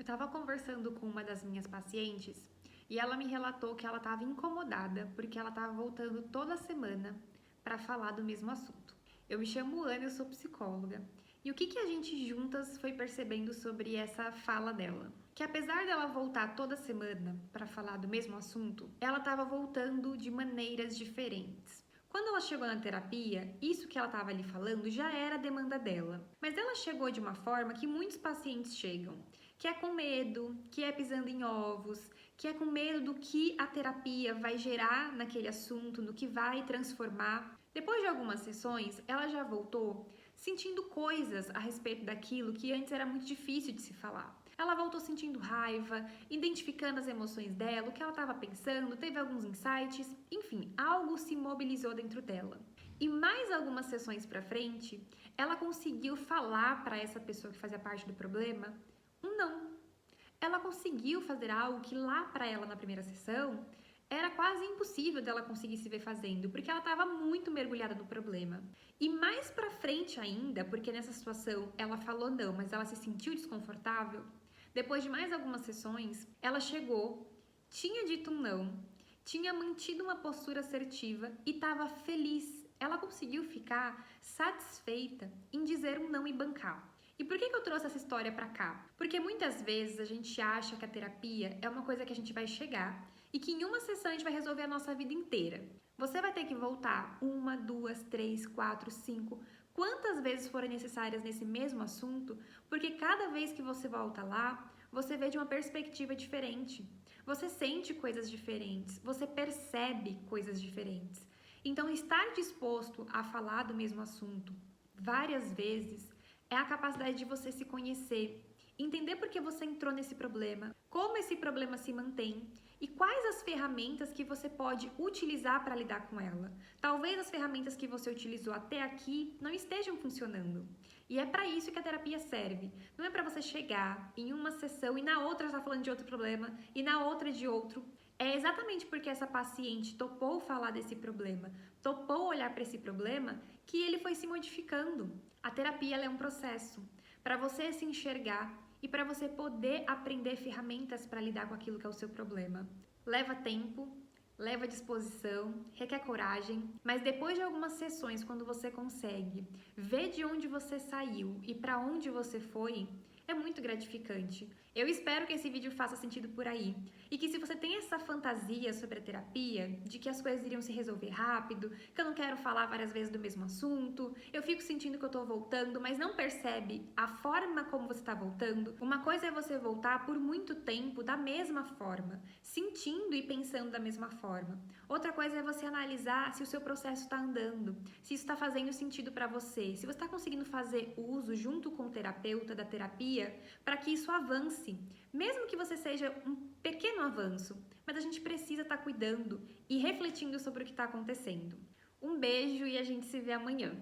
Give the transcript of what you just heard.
estava conversando com uma das minhas pacientes e ela me relatou que ela estava incomodada porque ela estava voltando toda semana para falar do mesmo assunto. Eu me chamo Ana, eu sou psicóloga. E o que a gente juntas foi percebendo sobre essa fala dela? Que apesar dela voltar toda semana para falar do mesmo assunto, ela estava voltando de maneiras diferentes. Quando ela chegou na terapia, isso que ela estava ali falando já era a demanda dela. Mas ela chegou de uma forma que muitos pacientes chegam, que é com medo, que é pisando em ovos, que é com medo do que a terapia vai gerar naquele assunto, no que vai transformar. Depois de algumas sessões, ela já voltou sentindo coisas a respeito daquilo que antes era muito difícil de se falar. Ela voltou sentindo raiva, identificando as emoções dela, o que ela estava pensando, teve alguns insights, enfim, algo se mobilizou dentro dela. E mais algumas sessões para frente, ela conseguiu falar para essa pessoa que fazia parte do problema um não. Ela conseguiu fazer algo que lá para ela na primeira sessão era quase impossível dela conseguir se ver fazendo, porque ela estava muito mergulhada no problema. E mais pra frente ainda, porque nessa situação ela falou não, mas ela se sentiu desconfortável, depois de mais algumas sessões, ela chegou, tinha dito um não, tinha mantido uma postura assertiva e estava feliz. Ela conseguiu ficar satisfeita em dizer um não e bancar. E por que eu trouxe essa história pra cá? Porque muitas vezes a gente acha que a terapia é uma coisa que a gente vai chegar e que em uma sessão a gente vai resolver a nossa vida inteira. Você vai ter que voltar 1, 2, 3, 4, 5, quantas vezes forem necessárias nesse mesmo assunto, porque cada vez que você volta lá, você vê de uma perspectiva diferente. Você sente coisas diferentes, você percebe coisas diferentes. Então, estar disposto a falar do mesmo assunto várias vezes é a capacidade de você se conhecer, entender por que você entrou nesse problema, como esse problema se mantém e quais as ferramentas que você pode utilizar para lidar com ela. Talvez as ferramentas que você utilizou até aqui não estejam funcionando. E é para isso que a terapia serve. Não é para você chegar em uma sessão e na outra estar falando de outro problema e na outra de outro. É exatamente porque essa paciente topou falar desse problema, topou olhar para esse problema, que ele foi se modificando. A terapia ela é um processo para você se enxergar e para você poder aprender ferramentas para lidar com aquilo que é o seu problema. Leva tempo, leva disposição, requer coragem, mas depois de algumas sessões, quando você consegue ver de onde você saiu e para onde você foi, é muito gratificante. Eu espero que esse vídeo faça sentido por aí e que se você tem essa fantasia sobre a terapia, de que as coisas iriam se resolver rápido, que eu não quero falar várias vezes do mesmo assunto, eu fico sentindo que eu tô voltando, mas não percebe a forma como você tá voltando. Uma coisa é você voltar por muito tempo da mesma forma, sentindo e pensando da mesma forma. Outra coisa é você analisar se o seu processo está andando, se isso está fazendo sentido para você, se você está conseguindo fazer uso junto com o terapeuta da terapia para que isso avance, mesmo que você seja um pequeno avanço, mas a gente precisa estar cuidando e refletindo sobre o que está acontecendo. Um beijo e a gente se vê amanhã.